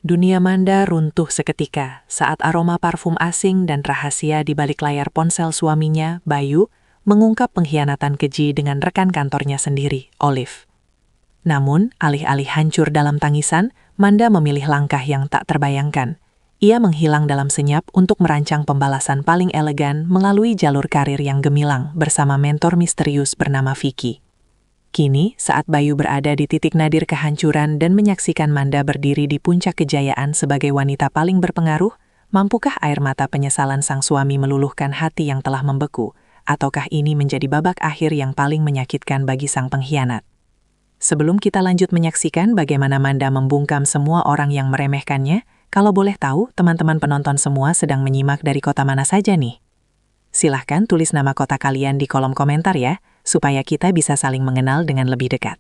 Dunia Manda runtuh seketika saat aroma parfum asing dan rahasia di balik layar ponsel suaminya, Bayu, mengungkap pengkhianatan keji dengan rekan kantornya sendiri, Olive. Namun, alih-alih hancur dalam tangisan, Manda memilih langkah yang tak terbayangkan. Ia menghilang dalam senyap untuk merancang pembalasan paling elegan melalui jalur karir yang gemilang bersama mentor misterius bernama Vicky. Kini, saat Bayu berada di titik nadir kehancuran dan menyaksikan Manda berdiri di puncak kejayaan sebagai wanita paling berpengaruh, mampukah air mata penyesalan sang suami meluluhkan hati yang telah membeku, ataukah ini menjadi babak akhir yang paling menyakitkan bagi sang pengkhianat? Sebelum kita lanjut menyaksikan bagaimana Manda membungkam semua orang yang meremehkannya, kalau boleh tahu, teman-teman penonton semua sedang menyimak dari kota mana saja nih? Silahkan tulis nama kota kalian di kolom komentar ya, supaya kita bisa saling mengenal dengan lebih dekat.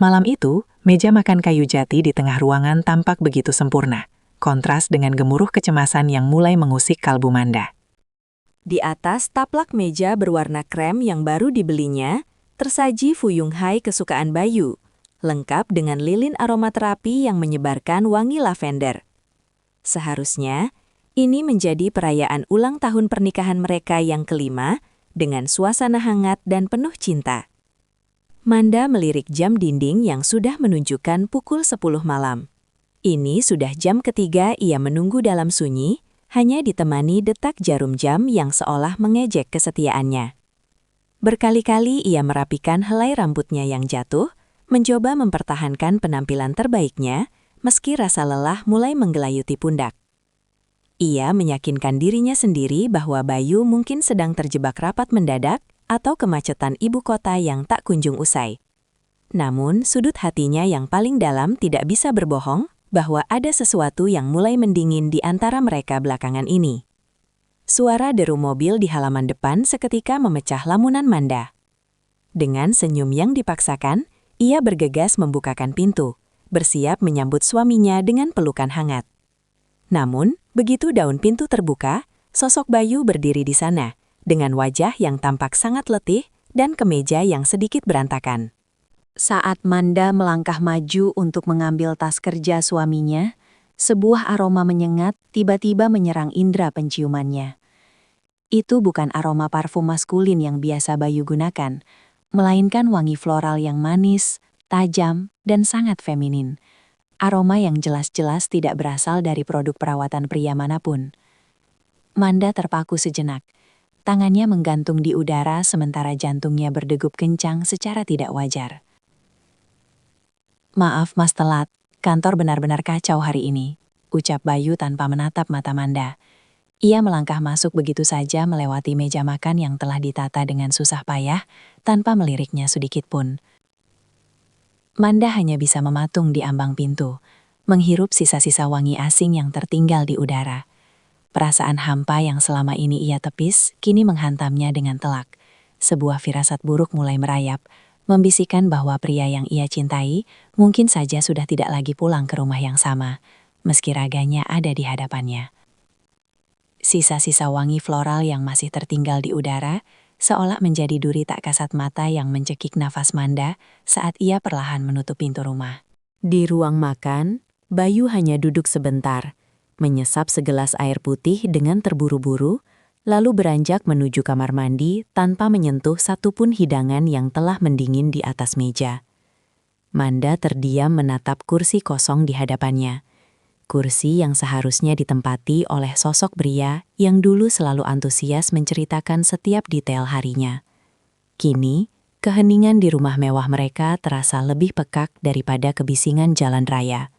Malam itu, meja makan kayu jati di tengah ruangan tampak begitu sempurna, kontras dengan gemuruh kecemasan yang mulai mengusik kalbu Manda. Di atas taplak meja berwarna krem yang baru dibelinya, tersaji Fuyung Hai kesukaan Bayu, lengkap dengan lilin aromaterapi yang menyebarkan wangi lavender. Seharusnya, ini menjadi perayaan ulang tahun pernikahan mereka yang kelima, dengan suasana hangat dan penuh cinta. Manda melirik jam dinding yang sudah menunjukkan pukul 10 malam. Ini sudah jam ketiga ia menunggu dalam sunyi, hanya ditemani detak jarum jam yang seolah mengejek kesetiaannya. Berkali-kali ia merapikan helai rambutnya yang jatuh, mencoba mempertahankan penampilan terbaiknya, meski rasa lelah mulai menggelayuti pundak. Ia meyakinkan dirinya sendiri bahwa Bayu mungkin sedang terjebak rapat mendadak atau kemacetan ibu kota yang tak kunjung usai. Namun, sudut hatinya yang paling dalam tidak bisa berbohong bahwa ada sesuatu yang mulai mendingin di antara mereka belakangan ini. Suara deru mobil di halaman depan seketika memecah lamunan Manda. Dengan senyum yang dipaksakan, ia bergegas membukakan pintu, bersiap menyambut suaminya dengan pelukan hangat. Namun, begitu daun pintu terbuka, sosok Bayu berdiri di sana, dengan wajah yang tampak sangat letih dan kemeja yang sedikit berantakan. Saat Manda melangkah maju untuk mengambil tas kerja suaminya, sebuah aroma menyengat tiba-tiba menyerang indera penciumannya. Itu bukan aroma parfum maskulin yang biasa Bayu gunakan, melainkan wangi floral yang manis, tajam, dan sangat feminin. Aroma yang jelas-jelas tidak berasal dari produk perawatan pria manapun. Manda terpaku sejenak. Tangannya menggantung di udara sementara jantungnya berdegup kencang secara tidak wajar. "Maaf Mas telat, kantor benar-benar kacau hari ini," ucap Bayu tanpa menatap mata Manda. Ia melangkah masuk begitu saja melewati meja makan yang telah ditata dengan susah payah, tanpa meliriknya sedikit pun. Manda hanya bisa mematung di ambang pintu, menghirup sisa-sisa wangi asing yang tertinggal di udara. Perasaan hampa yang selama ini ia tepis, kini menghantamnya dengan telak. Sebuah firasat buruk mulai merayap, membisikkan bahwa pria yang ia cintai mungkin saja sudah tidak lagi pulang ke rumah yang sama, meski raganya ada di hadapannya. Sisa-sisa wangi floral yang masih tertinggal di udara, seolah menjadi duri tak kasat mata yang mencekik nafas Manda saat ia perlahan menutup pintu rumah. Di ruang makan, Bayu hanya duduk sebentar, menyesap segelas air putih dengan terburu-buru, lalu beranjak menuju kamar mandi tanpa menyentuh satupun hidangan yang telah mendingin di atas meja. Manda terdiam menatap kursi kosong di hadapannya. Kursi yang seharusnya ditempati oleh sosok pria yang dulu selalu antusias menceritakan setiap detail harinya. Kini, keheningan di rumah mewah mereka terasa lebih pekak daripada kebisingan jalan raya.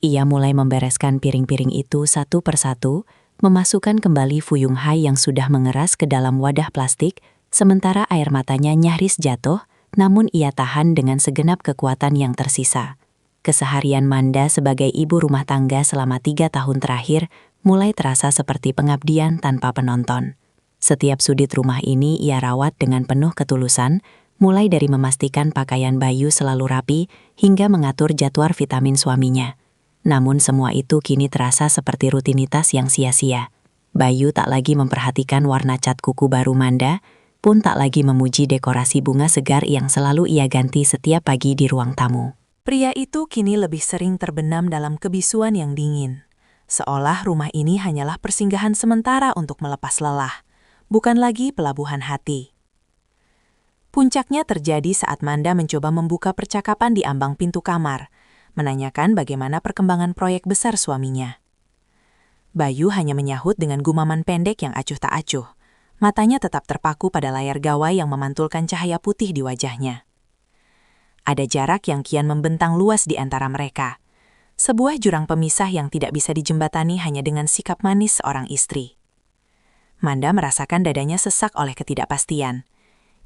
Ia mulai membereskan piring-piring itu satu persatu, memasukkan kembali Fuyung Hai yang sudah mengeras ke dalam wadah plastik, sementara air matanya nyaris jatuh, namun ia tahan dengan segenap kekuatan yang tersisa. Keseharian Manda sebagai ibu rumah tangga selama 3 tahun terakhir mulai terasa seperti pengabdian tanpa penonton. Setiap sudut rumah ini ia rawat dengan penuh ketulusan, mulai dari memastikan pakaian Bayu selalu rapi hingga mengatur jadwal vitamin suaminya. Namun semua itu kini terasa seperti rutinitas yang sia-sia. Bayu tak lagi memperhatikan warna cat kuku baru Manda, pun tak lagi memuji dekorasi bunga segar yang selalu ia ganti setiap pagi di ruang tamu. Pria itu kini lebih sering terbenam dalam kebisuan yang dingin, seolah rumah ini hanyalah persinggahan sementara untuk melepas lelah, bukan lagi pelabuhan hati. Puncaknya terjadi saat Manda mencoba membuka percakapan di ambang pintu kamar, menanyakan bagaimana perkembangan proyek besar suaminya. Bayu hanya menyahut dengan gumaman pendek yang acuh tak acuh. Matanya tetap terpaku pada layar gawai yang memantulkan cahaya putih di wajahnya. Ada jarak yang kian membentang luas di antara mereka. Sebuah jurang pemisah yang tidak bisa dijembatani hanya dengan sikap manis seorang istri. Manda merasakan dadanya sesak oleh ketidakpastian.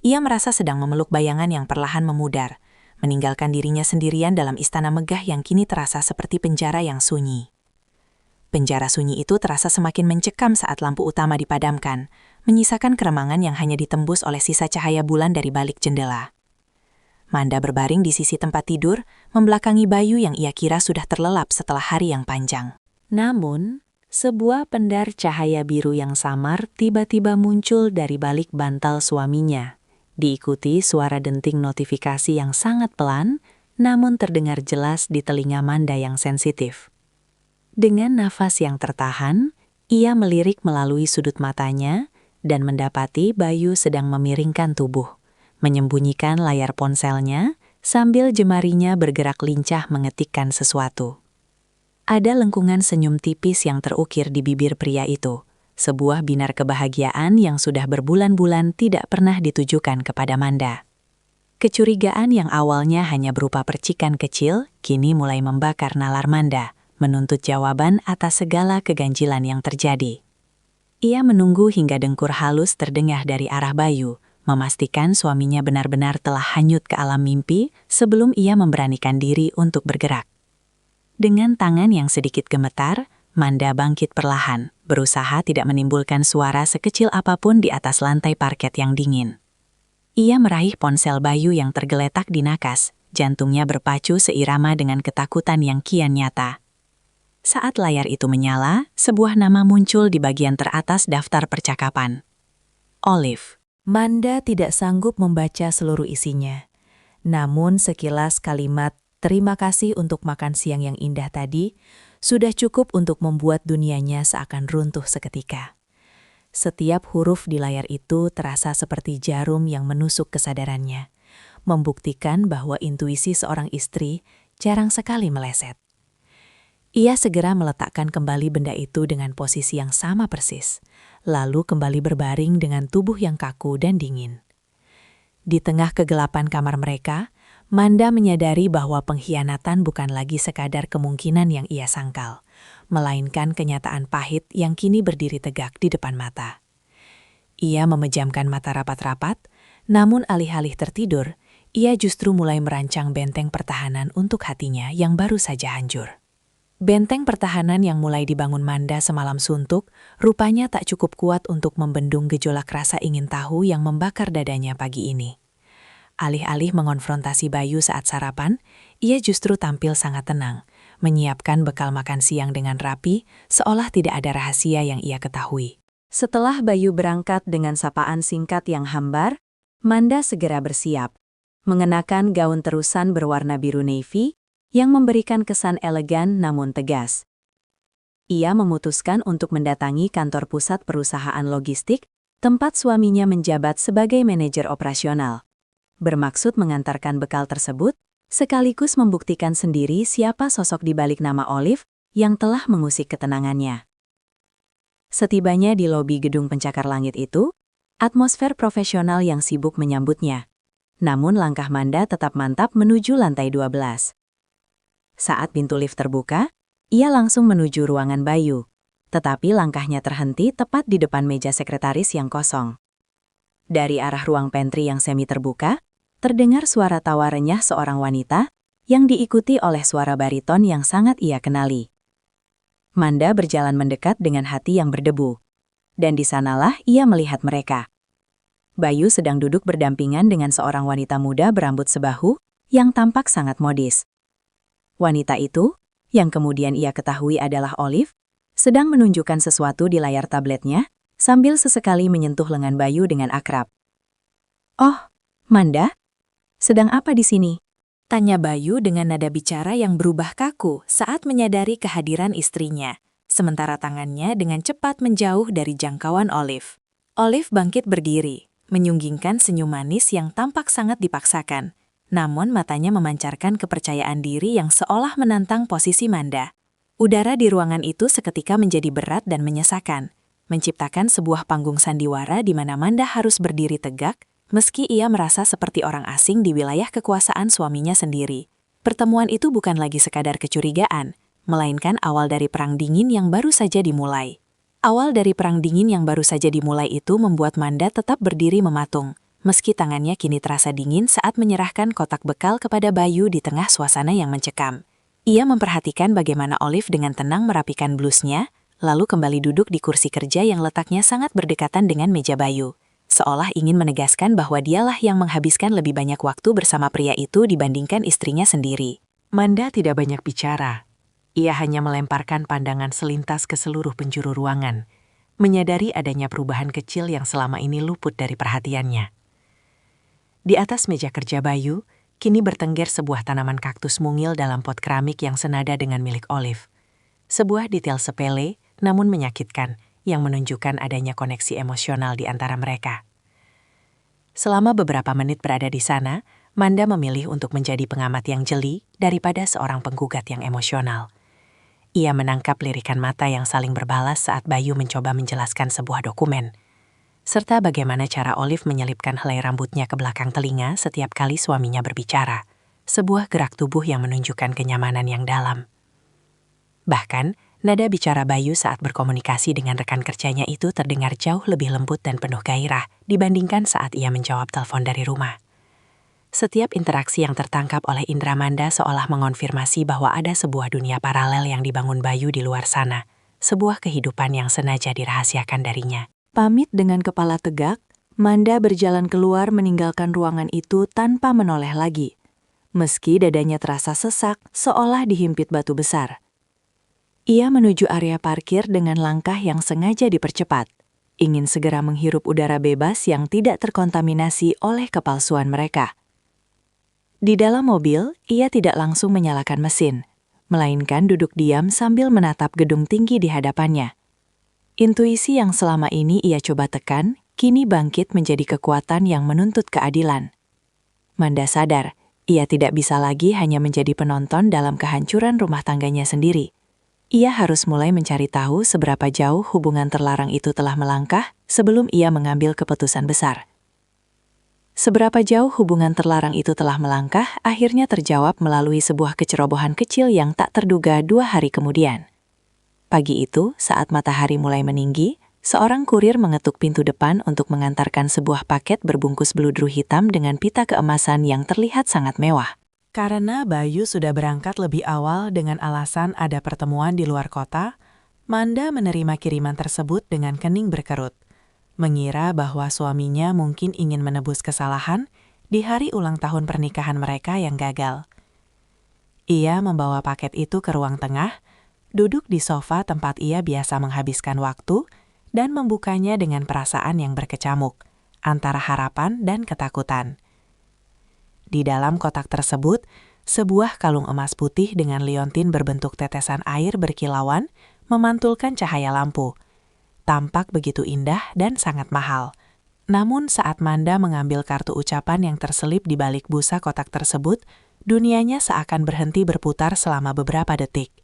Ia merasa sedang memeluk bayangan yang perlahan memudar, meninggalkan dirinya sendirian dalam istana megah yang kini terasa seperti penjara yang sunyi. Penjara sunyi itu terasa semakin mencekam saat lampu utama dipadamkan, menyisakan keremangan yang hanya ditembus oleh sisa cahaya bulan dari balik jendela. Manda berbaring di sisi tempat tidur, membelakangi Bayu yang ia kira sudah terlelap setelah hari yang panjang. Namun, sebuah pendar cahaya biru yang samar tiba-tiba muncul dari balik bantal suaminya, diikuti suara denting notifikasi yang sangat pelan, namun terdengar jelas di telinga Manda yang sensitif. Dengan nafas yang tertahan, ia melirik melalui sudut matanya dan mendapati Bayu sedang memiringkan tubuh, menyembunyikan layar ponselnya sambil jemarinya bergerak lincah mengetikkan sesuatu. Ada lengkungan senyum tipis yang terukir di bibir pria itu, sebuah binar kebahagiaan yang sudah berbulan-bulan tidak pernah ditujukan kepada Manda. Kecurigaan yang awalnya hanya berupa percikan kecil, kini mulai membakar nalar Manda, menuntut jawaban atas segala keganjilan yang terjadi. Ia menunggu hingga dengkur halus terdengar dari arah Bayu, memastikan suaminya benar-benar telah hanyut ke alam mimpi sebelum ia memberanikan diri untuk bergerak. Dengan tangan yang sedikit gemetar, Manda bangkit perlahan, berusaha tidak menimbulkan suara sekecil apapun di atas lantai parket yang dingin. Ia meraih ponsel Bayu yang tergeletak di nakas, jantungnya berpacu seirama dengan ketakutan yang kian nyata. Saat layar itu menyala, sebuah nama muncul di bagian teratas daftar percakapan. Olive. Manda tidak sanggup membaca seluruh isinya. Namun sekilas kalimat "terima kasih untuk makan siang yang indah tadi" sudah cukup untuk membuat dunianya seakan runtuh seketika. Setiap huruf di layar itu terasa seperti jarum yang menusuk kesadarannya, membuktikan bahwa intuisi seorang istri jarang sekali meleset. Ia segera meletakkan kembali benda itu dengan posisi yang sama persis, lalu kembali berbaring dengan tubuh yang kaku dan dingin. Di tengah kegelapan kamar mereka, Manda menyadari bahwa pengkhianatan bukan lagi sekadar kemungkinan yang ia sangkal, melainkan kenyataan pahit yang kini berdiri tegak di depan mata. Ia memejamkan mata rapat-rapat, namun alih-alih tertidur, ia justru mulai merancang benteng pertahanan untuk hatinya yang baru saja hancur. Benteng pertahanan yang mulai dibangun Manda semalam suntuk, rupanya tak cukup kuat untuk membendung gejolak rasa ingin tahu yang membakar dadanya pagi ini. Alih-alih mengonfrontasi Bayu saat sarapan, ia justru tampil sangat tenang, menyiapkan bekal makan siang dengan rapi, seolah tidak ada rahasia yang ia ketahui. Setelah Bayu berangkat dengan sapaan singkat yang hambar, Manda segera bersiap, mengenakan gaun terusan berwarna biru navy, yang memberikan kesan elegan namun tegas. Ia memutuskan untuk mendatangi kantor pusat perusahaan logistik, tempat suaminya menjabat sebagai manajer operasional. Bermaksud mengantarkan bekal tersebut, sekaligus membuktikan sendiri siapa sosok di balik nama Olive yang telah mengusik ketenangannya. Setibanya di lobi gedung pencakar langit itu, atmosfer profesional yang sibuk menyambutnya. Namun langkah Manda tetap mantap menuju lantai 12. Saat pintu lift terbuka, ia langsung menuju ruangan Bayu, tetapi langkahnya terhenti tepat di depan meja sekretaris yang kosong. Dari arah ruang pantry yang semi terbuka, terdengar suara tawa renyah seorang wanita, yang diikuti oleh suara bariton yang sangat ia kenali. Manda berjalan mendekat dengan hati yang berdebu, dan di sanalah ia melihat mereka. Bayu sedang duduk berdampingan dengan seorang wanita muda berambut sebahu, yang tampak sangat modis. Wanita itu, yang kemudian ia ketahui adalah Olive, sedang menunjukkan sesuatu di layar tabletnya, sambil sesekali menyentuh lengan Bayu dengan akrab. "Oh, Manda, sedang apa di sini?" Tanya Bayu dengan nada bicara yang berubah kaku saat menyadari kehadiran istrinya, sementara tangannya dengan cepat menjauh dari jangkauan Olive. Olive bangkit berdiri, menyunggingkan senyum manis yang tampak sangat dipaksakan, namun matanya memancarkan kepercayaan diri yang seolah menantang posisi Manda. Udara di ruangan itu seketika menjadi berat dan menyesakan, menciptakan sebuah panggung sandiwara di mana Manda harus berdiri tegak, meski ia merasa seperti orang asing di wilayah kekuasaan suaminya sendiri. Pertemuan itu bukan lagi sekadar kecurigaan, melainkan awal dari perang dingin yang baru saja dimulai. Awal dari perang dingin yang baru saja dimulai itu membuat Manda tetap berdiri mematung, meski tangannya kini terasa dingin saat menyerahkan kotak bekal kepada Bayu di tengah suasana yang mencekam. Ia memperhatikan bagaimana Olive dengan tenang merapikan blusnya, lalu kembali duduk di kursi kerja yang letaknya sangat berdekatan dengan meja Bayu, seolah ingin menegaskan bahwa dialah yang menghabiskan lebih banyak waktu bersama pria itu dibandingkan istrinya sendiri. Manda tidak banyak bicara. Ia hanya melemparkan pandangan selintas ke seluruh penjuru ruangan, menyadari adanya perubahan kecil yang selama ini luput dari perhatiannya. Di atas meja kerja Bayu, kini bertengger sebuah tanaman kaktus mungil dalam pot keramik yang senada dengan milik Olive. Sebuah detail sepele, namun menyakitkan, yang menunjukkan adanya koneksi emosional di antara mereka. Selama beberapa menit berada di sana, Manda memilih untuk menjadi pengamat yang jeli daripada seorang penggugat yang emosional. Ia menangkap lirikan mata yang saling berbalas saat Bayu mencoba menjelaskan sebuah dokumen, serta bagaimana cara Olive menyelipkan helai rambutnya ke belakang telinga setiap kali suaminya berbicara, sebuah gerak tubuh yang menunjukkan kenyamanan yang dalam. Bahkan, nada bicara Bayu saat berkomunikasi dengan rekan kerjanya itu terdengar jauh lebih lembut dan penuh gairah dibandingkan saat ia menjawab telepon dari rumah. Setiap interaksi yang tertangkap oleh indera Manda seolah mengonfirmasi bahwa ada sebuah dunia paralel yang dibangun Bayu di luar sana, sebuah kehidupan yang sengaja dirahasiakan darinya. Pamit dengan kepala tegak, Manda berjalan keluar meninggalkan ruangan itu tanpa menoleh lagi, meski dadanya terasa sesak seolah dihimpit batu besar. Ia menuju area parkir dengan langkah yang sengaja dipercepat, ingin segera menghirup udara bebas yang tidak terkontaminasi oleh kepalsuan mereka. Di dalam mobil, ia tidak langsung menyalakan mesin, melainkan duduk diam sambil menatap gedung tinggi di hadapannya. Intuisi yang selama ini ia coba tekan, kini bangkit menjadi kekuatan yang menuntut keadilan. Manda sadar, ia tidak bisa lagi hanya menjadi penonton dalam kehancuran rumah tangganya sendiri. Ia harus mulai mencari tahu seberapa jauh hubungan terlarang itu telah melangkah sebelum ia mengambil keputusan besar. Seberapa jauh hubungan terlarang itu telah melangkah akhirnya terjawab melalui sebuah kecerobohan kecil yang tak terduga 2 hari kemudian. Pagi itu, saat matahari mulai meninggi, seorang kurir mengetuk pintu depan untuk mengantarkan sebuah paket berbungkus beludru hitam dengan pita keemasan yang terlihat sangat mewah. Karena Bayu sudah berangkat lebih awal dengan alasan ada pertemuan di luar kota, Manda menerima kiriman tersebut dengan kening berkerut, mengira bahwa suaminya mungkin ingin menebus kesalahan di hari ulang tahun pernikahan mereka yang gagal. Ia membawa paket itu ke ruang tengah, duduk di sofa tempat ia biasa menghabiskan waktu, dan membukanya dengan perasaan yang berkecamuk, antara harapan dan ketakutan. Di dalam kotak tersebut, sebuah kalung emas putih dengan liontin berbentuk tetesan air berkilauan memantulkan cahaya lampu. Tampak begitu indah dan sangat mahal. Namun saat Manda mengambil kartu ucapan yang terselip di balik busa kotak tersebut, dunianya seakan berhenti berputar selama beberapa detik.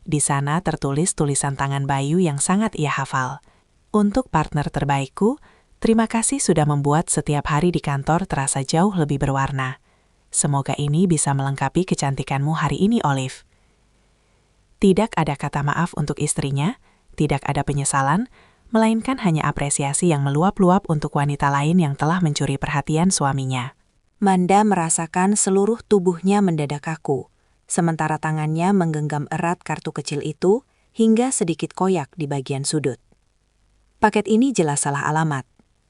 Di sana tertulis tulisan tangan Bayu yang sangat ia hafal. Untuk partner terbaikku, terima kasih sudah membuat setiap hari di kantor terasa jauh lebih berwarna. Semoga ini bisa melengkapi kecantikanmu hari ini, Olive. Tidak ada kata maaf untuk istrinya, tidak ada penyesalan, melainkan hanya apresiasi yang meluap-luap untuk wanita lain yang telah mencuri perhatian suaminya. Manda merasakan seluruh tubuhnya mendadak kaku, sementara tangannya menggenggam erat kartu kecil itu hingga sedikit koyak di bagian sudut. Paket ini jelas salah alamat.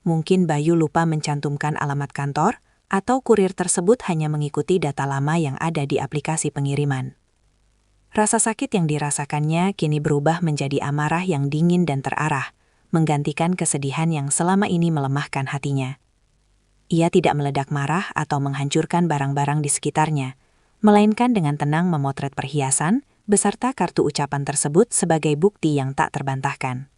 Mungkin Bayu lupa mencantumkan alamat kantor, atau kurir tersebut hanya mengikuti data lama yang ada di aplikasi pengiriman. Rasa sakit yang dirasakannya kini berubah menjadi amarah yang dingin dan terarah, menggantikan kesedihan yang selama ini melemahkan hatinya. Ia tidak meledak marah atau menghancurkan barang-barang di sekitarnya, melainkan dengan tenang memotret perhiasan beserta kartu ucapan tersebut sebagai bukti yang tak terbantahkan.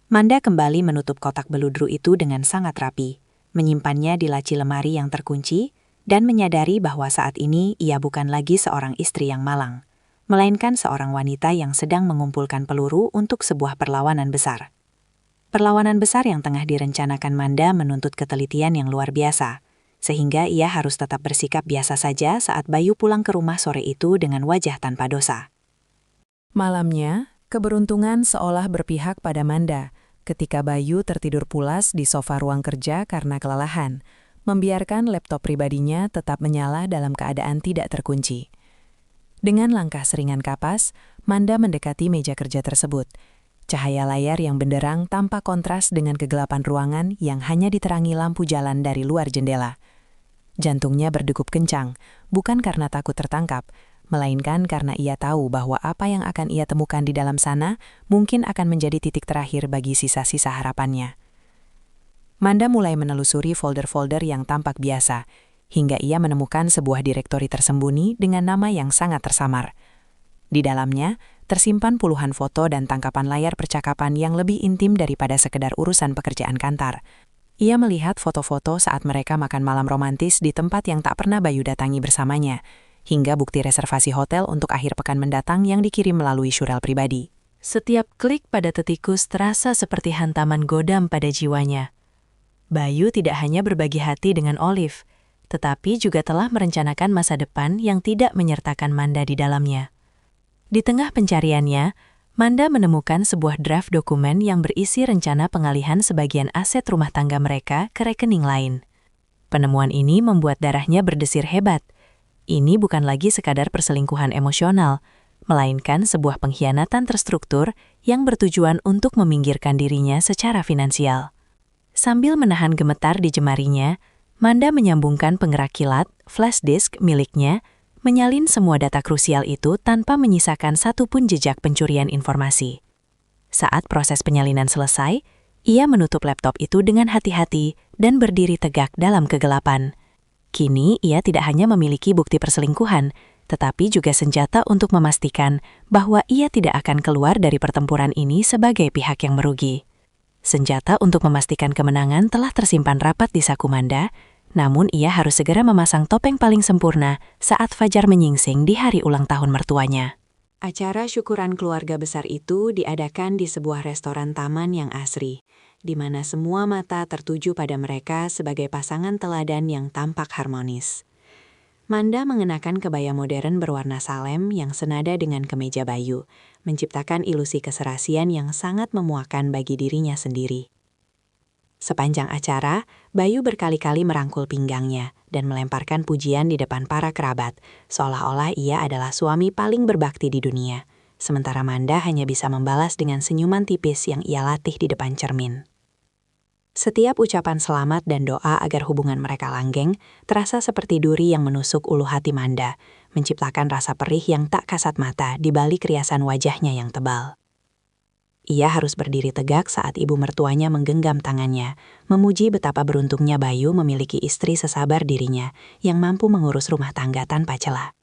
Manda kembali menutup kotak beludru itu dengan sangat rapi, menyimpannya di laci lemari yang terkunci, dan menyadari bahwa saat ini ia bukan lagi seorang istri yang malang, melainkan seorang wanita yang sedang mengumpulkan peluru untuk sebuah perlawanan besar. Perlawanan besar yang tengah direncanakan Manda menuntut ketelitian yang luar biasa, sehingga ia harus tetap bersikap biasa saja saat Bayu pulang ke rumah sore itu dengan wajah tanpa dosa. Malamnya, keberuntungan seolah berpihak pada Manda ketika Bayu tertidur pulas di sofa ruang kerja karena kelelahan, membiarkan laptop pribadinya tetap menyala dalam keadaan tidak terkunci. Dengan langkah seringan kapas, Manda mendekati meja kerja tersebut. Cahaya layar yang benderang tampak kontras dengan kegelapan ruangan yang hanya diterangi lampu jalan dari luar jendela. Jantungnya berdegup kencang, bukan karena takut tertangkap, melainkan karena ia tahu bahwa apa yang akan ia temukan di dalam sana mungkin akan menjadi titik terakhir bagi sisa-sisa harapannya. Manda mulai menelusuri folder-folder yang tampak biasa, hingga ia menemukan sebuah direktori tersembunyi dengan nama yang sangat tersamar. Di dalamnya, tersimpan puluhan foto dan tangkapan layar percakapan yang lebih intim daripada sekedar urusan pekerjaan kantor. Ia melihat foto-foto saat mereka makan malam romantis di tempat yang tak pernah Bayu datangi bersamanya, hingga bukti reservasi hotel untuk akhir pekan mendatang yang dikirim melalui surel pribadi. Setiap klik pada Tetikus terasa seperti hantaman godam pada jiwanya. Bayu tidak hanya berbagi hati dengan Olive, tetapi juga telah merencanakan masa depan yang tidak menyertakan Manda di dalamnya. Di tengah pencariannya, Manda menemukan sebuah draft dokumen yang berisi rencana pengalihan sebagian aset rumah tangga mereka ke rekening lain. Penemuan ini membuat darahnya berdesir hebat. Ini bukan lagi sekadar perselingkuhan emosional, melainkan sebuah pengkhianatan terstruktur yang bertujuan untuk meminggirkan dirinya secara finansial. Sambil menahan gemetar di jemarinya, Manda menyambungkan penggerak kilat, flash disk miliknya, menyalin semua data krusial itu tanpa menyisakan satupun jejak pencurian informasi. Saat proses penyalinan selesai, ia menutup laptop itu dengan hati-hati dan berdiri tegak dalam kegelapan. Kini ia tidak hanya memiliki bukti perselingkuhan, tetapi juga senjata untuk memastikan bahwa ia tidak akan keluar dari pertempuran ini sebagai pihak yang merugi. Senjata untuk memastikan kemenangan telah tersimpan rapat di saku Manda, namun ia harus segera memasang topeng paling sempurna saat fajar menyingsing di hari ulang tahun mertuanya. Acara syukuran keluarga besar itu diadakan di sebuah restoran taman yang asri, di mana semua mata tertuju pada mereka sebagai pasangan teladan yang tampak harmonis. Manda mengenakan kebaya modern berwarna salem yang senada dengan kemeja Bayu, menciptakan ilusi keserasian yang sangat memuakan bagi dirinya sendiri. Sepanjang acara, Bayu berkali-kali merangkul pinggangnya dan melemparkan pujian di depan para kerabat, seolah-olah ia adalah suami paling berbakti di dunia. Sementara Manda hanya bisa membalas dengan senyuman tipis yang ia latih di depan cermin. Setiap ucapan selamat dan doa agar hubungan mereka langgeng terasa seperti duri yang menusuk ulu hati Manda, menciptakan rasa perih yang tak kasat mata di balik riasan wajahnya yang tebal. Ia harus berdiri tegak saat ibu mertuanya menggenggam tangannya, memuji betapa beruntungnya Bayu memiliki istri sesabar dirinya yang mampu mengurus rumah tangga tanpa celah.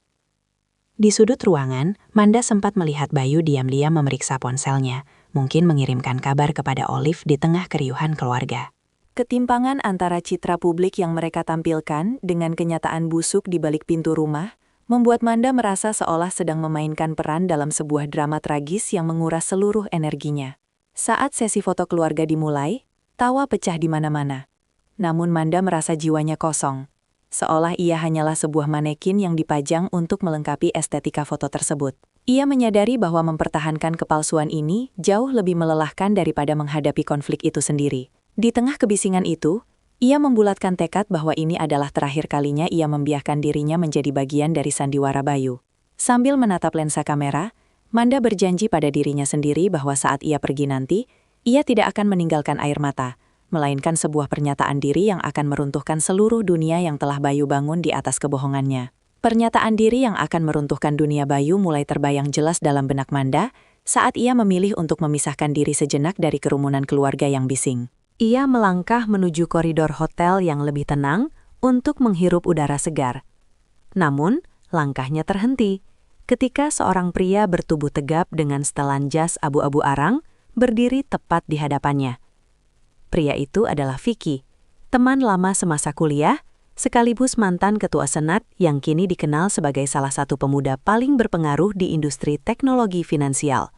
Di sudut ruangan, Manda sempat melihat Bayu diam-diam memeriksa ponselnya, mungkin mengirimkan kabar kepada Olive di tengah keriuhan keluarga. Ketimpangan antara citra publik yang mereka tampilkan dengan kenyataan busuk di balik pintu rumah membuat Manda merasa seolah sedang memainkan peran dalam sebuah drama tragis yang menguras seluruh energinya. Saat sesi foto keluarga dimulai, tawa pecah di mana-mana. Namun Manda merasa jiwanya kosong, seolah ia hanyalah sebuah manekin yang dipajang untuk melengkapi estetika foto tersebut. Ia menyadari bahwa mempertahankan kepalsuan ini jauh lebih melelahkan daripada menghadapi konflik itu sendiri. Di tengah kebisingan itu, ia membulatkan tekad bahwa ini adalah terakhir kalinya ia membiarkan dirinya menjadi bagian dari sandiwara Bayu. Sambil menatap lensa kamera, Manda berjanji pada dirinya sendiri bahwa saat ia pergi nanti, ia tidak akan meninggalkan air mata, melainkan sebuah pernyataan diri yang akan meruntuhkan seluruh dunia yang telah Bayu bangun di atas kebohongannya. Pernyataan diri yang akan meruntuhkan dunia Bayu mulai terbayang jelas dalam benak Manda saat ia memilih untuk memisahkan diri sejenak dari kerumunan keluarga yang bising. Ia melangkah menuju koridor hotel yang lebih tenang untuk menghirup udara segar. Namun, langkahnya terhenti ketika seorang pria bertubuh tegap dengan setelan jas abu-abu arang berdiri tepat di hadapannya. Pria itu adalah Vicky, teman lama semasa kuliah, sekaligus mantan ketua senat yang kini dikenal sebagai salah satu pemuda paling berpengaruh di industri teknologi finansial.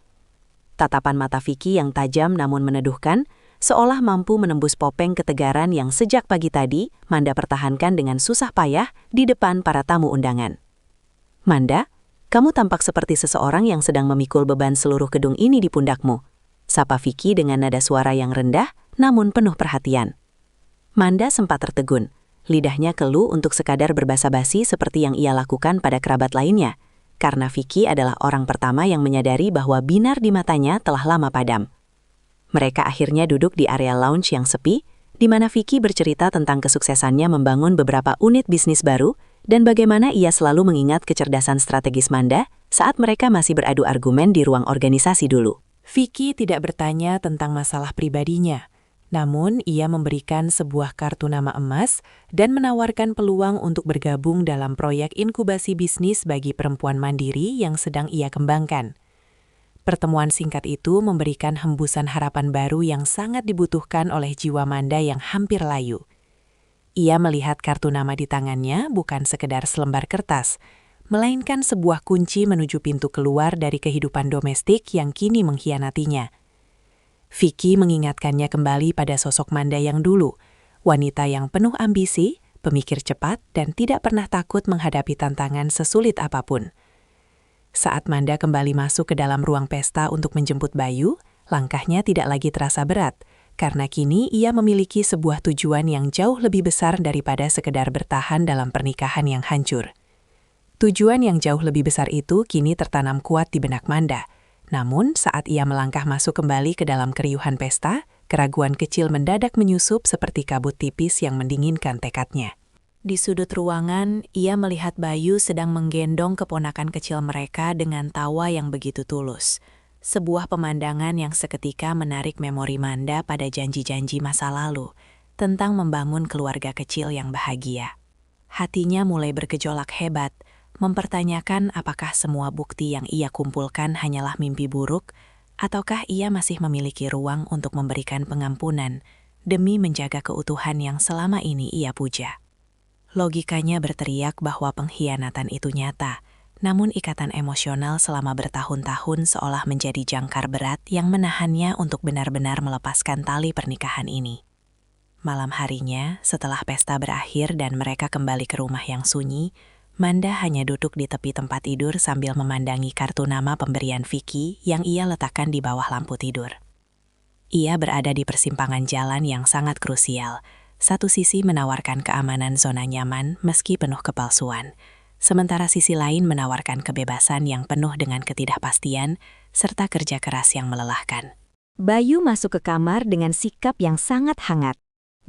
Tatapan mata Vicky yang tajam namun meneduhkan, seolah mampu menembus popeng ketegaran yang sejak pagi tadi Manda pertahankan dengan susah payah di depan para tamu undangan. "Manda, kamu tampak seperti seseorang yang sedang memikul beban seluruh gedung ini di pundakmu," sapa Vicky dengan nada suara yang rendah namun penuh perhatian. Manda sempat tertegun, lidahnya keluh untuk sekadar berbasa-basi seperti yang ia lakukan pada kerabat lainnya, karena Vicky adalah orang pertama yang menyadari bahwa binar di matanya telah lama padam. Mereka akhirnya duduk di area lounge yang sepi, di mana Vicky bercerita tentang kesuksesannya membangun beberapa unit bisnis baru dan bagaimana ia selalu mengingat kecerdasan strategis Manda saat mereka masih beradu argumen di ruang organisasi dulu. Vicky tidak bertanya tentang masalah pribadinya, namun ia memberikan sebuah kartu nama emas dan menawarkan peluang untuk bergabung dalam proyek inkubasi bisnis bagi perempuan mandiri yang sedang ia kembangkan. Pertemuan singkat itu memberikan hembusan harapan baru yang sangat dibutuhkan oleh jiwa Manda yang hampir layu. Ia melihat kartu nama di tangannya bukan sekedar selembar kertas, melainkan sebuah kunci menuju pintu keluar dari kehidupan domestik yang kini mengkhianatinya. Vicky mengingatkannya kembali pada sosok Manda yang dulu, wanita yang penuh ambisi, pemikir cepat, dan tidak pernah takut menghadapi tantangan sesulit apapun. Saat Manda kembali masuk ke dalam ruang pesta untuk menjemput Bayu, langkahnya tidak lagi terasa berat, karena kini ia memiliki sebuah tujuan yang jauh lebih besar daripada sekedar bertahan dalam pernikahan yang hancur. Tujuan yang jauh lebih besar itu kini tertanam kuat di benak Manda. Namun, saat ia melangkah masuk kembali ke dalam keriuhan pesta, keraguan kecil mendadak menyusup seperti kabut tipis yang mendinginkan tekadnya. Di sudut ruangan, ia melihat Bayu sedang menggendong keponakan kecil mereka dengan tawa yang begitu tulus. Sebuah pemandangan yang seketika menarik memori Manda pada janji-janji masa lalu tentang membangun keluarga kecil yang bahagia. Hatinya mulai bergejolak hebat, mempertanyakan apakah semua bukti yang ia kumpulkan hanyalah mimpi buruk, ataukah ia masih memiliki ruang untuk memberikan pengampunan demi menjaga keutuhan yang selama ini ia puja. Logikanya berteriak bahwa pengkhianatan itu nyata, namun ikatan emosional selama bertahun-tahun seolah menjadi jangkar berat yang menahannya untuk benar-benar melepaskan tali pernikahan ini. Malam harinya, setelah pesta berakhir dan mereka kembali ke rumah yang sunyi, Manda hanya duduk di tepi tempat tidur sambil memandangi kartu nama pemberian Vicky yang ia letakkan di bawah lampu tidur. Ia berada di persimpangan jalan yang sangat krusial. Satu sisi menawarkan keamanan zona nyaman meski penuh kepalsuan, sementara sisi lain menawarkan kebebasan yang penuh dengan ketidakpastian serta kerja keras yang melelahkan. Bayu masuk ke kamar dengan sikap yang sangat hangat,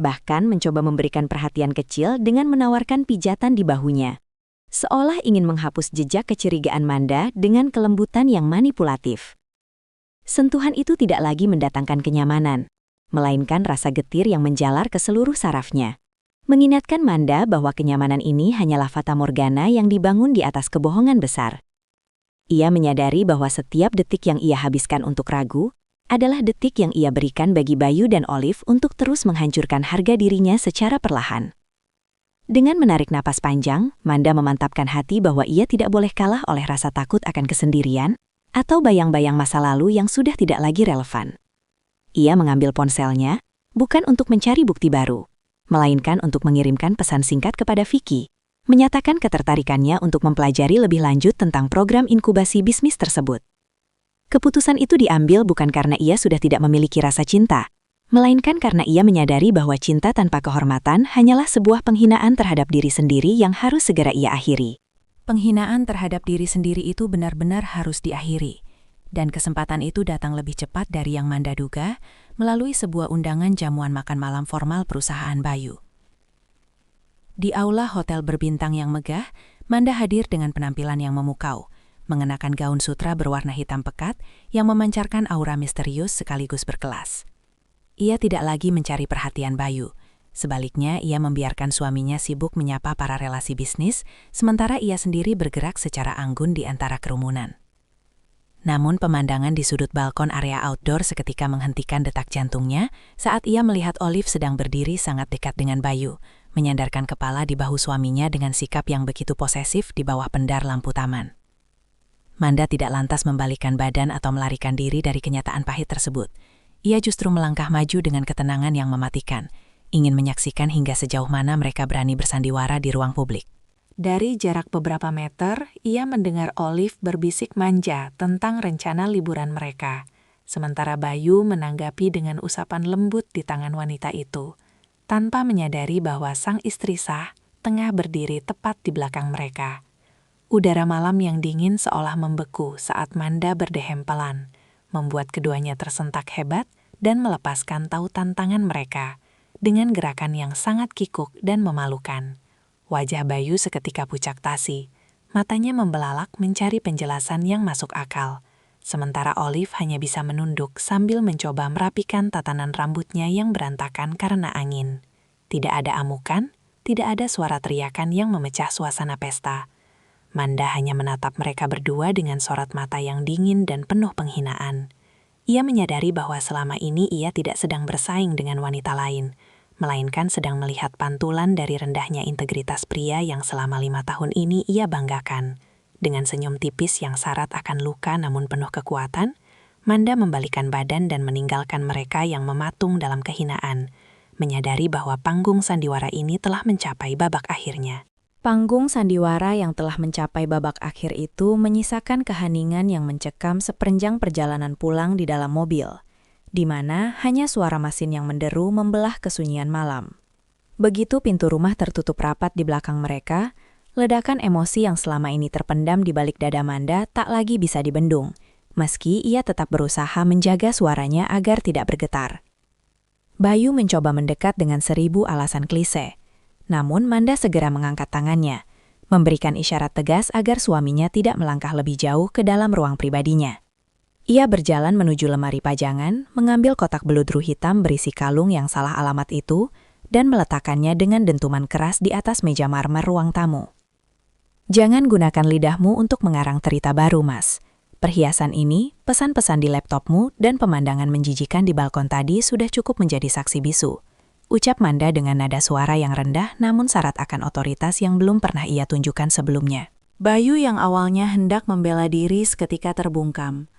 bahkan mencoba memberikan perhatian kecil dengan menawarkan pijatan di bahunya, seolah ingin menghapus jejak kecurigaan Manda dengan kelembutan yang manipulatif. Sentuhan itu tidak lagi mendatangkan kenyamanan, melainkan rasa getir yang menjalar ke seluruh sarafnya, mengingatkan Manda bahwa kenyamanan ini hanyalah fata morgana yang dibangun di atas kebohongan besar. Ia menyadari bahwa setiap detik yang ia habiskan untuk ragu adalah detik yang ia berikan bagi Bayu dan Olive untuk terus menghancurkan harga dirinya secara perlahan. Dengan menarik napas panjang, Manda memantapkan hati bahwa ia tidak boleh kalah oleh rasa takut akan kesendirian atau bayang-bayang masa lalu yang sudah tidak lagi relevan. Ia mengambil ponselnya, bukan untuk mencari bukti baru, melainkan untuk mengirimkan pesan singkat kepada Vicky, menyatakan ketertarikannya untuk mempelajari lebih lanjut tentang program inkubasi bisnis tersebut. Keputusan itu diambil bukan karena ia sudah tidak memiliki rasa cinta, melainkan karena ia menyadari bahwa cinta tanpa kehormatan hanyalah sebuah penghinaan terhadap diri sendiri yang harus segera ia akhiri. Penghinaan terhadap diri sendiri itu benar-benar harus diakhiri. Dan kesempatan itu datang lebih cepat dari yang Manda duga melalui sebuah undangan jamuan makan malam formal perusahaan Bayu. Di aula hotel berbintang yang megah, Manda hadir dengan penampilan yang memukau, mengenakan gaun sutra berwarna hitam pekat yang memancarkan aura misterius sekaligus berkelas. ia tidak lagi mencari perhatian Bayu. Sebaliknya, ia membiarkan suaminya sibuk menyapa para relasi bisnis, sementara ia sendiri bergerak secara anggun di antara kerumunan. Namun pemandangan di sudut balkon area outdoor seketika menghentikan detak jantungnya saat ia melihat Olive sedang berdiri sangat dekat dengan Bayu, menyandarkan kepala di bahu suaminya dengan sikap yang begitu posesif di bawah pendar lampu taman. Manda tidak lantas membalikkan badan atau melarikan diri dari kenyataan pahit tersebut. Ia justru melangkah maju dengan ketenangan yang mematikan, ingin menyaksikan hingga sejauh mana mereka berani bersandiwara di ruang publik. Dari jarak beberapa meter, ia mendengar Olive berbisik manja tentang rencana liburan mereka. Sementara Bayu menanggapi dengan usapan lembut di tangan wanita itu, tanpa menyadari bahwa sang istri sah tengah berdiri tepat di belakang mereka. Udara malam yang dingin seolah membeku saat Manda berdehem pelan, membuat keduanya tersentak hebat dan melepaskan tautan tangan mereka dengan gerakan yang sangat kikuk dan memalukan. Wajah Bayu seketika pucat tasi, matanya membelalak mencari penjelasan yang masuk akal. Sementara Olive hanya bisa menunduk sambil mencoba merapikan tatanan rambutnya yang berantakan karena angin. Tidak ada amukan, tidak ada suara teriakan yang memecah suasana pesta. Manda hanya menatap mereka berdua dengan sorot mata yang dingin dan penuh penghinaan. Ia menyadari bahwa selama ini ia tidak sedang bersaing dengan wanita lain, melainkan sedang melihat pantulan dari rendahnya integritas pria yang selama 5 tahun ini ia banggakan. Dengan senyum tipis yang syarat akan luka namun penuh kekuatan, Manda membalikkan badan dan meninggalkan mereka yang mematung dalam kehinaan, menyadari bahwa panggung sandiwara ini telah mencapai babak akhirnya. Panggung sandiwara yang telah mencapai babak akhir itu menyisakan keheningan yang mencekam sepanjang perjalanan pulang di dalam mobil, di mana hanya suara mesin yang menderu membelah kesunyian malam. Begitu pintu rumah tertutup rapat di belakang mereka, ledakan emosi yang selama ini terpendam di balik dada Manda tak lagi bisa dibendung, meski ia tetap berusaha menjaga suaranya agar tidak bergetar. Bayu mencoba mendekat dengan 1000 alasan klise, namun Manda segera mengangkat tangannya, memberikan isyarat tegas agar suaminya tidak melangkah lebih jauh ke dalam ruang pribadinya. Ia berjalan menuju lemari pajangan, mengambil kotak beludru hitam berisi kalung yang salah alamat itu, dan meletakkannya dengan dentuman keras di atas meja marmer ruang tamu. Jangan gunakan lidahmu untuk mengarang cerita baru, Mas. Perhiasan ini, pesan-pesan di laptopmu, dan pemandangan menjijikan di balkon tadi sudah cukup menjadi saksi bisu. Ucap Manda dengan nada suara yang rendah namun syarat akan otoritas yang belum pernah ia tunjukkan sebelumnya. Bayu yang awalnya hendak membela diri seketika terbungkam.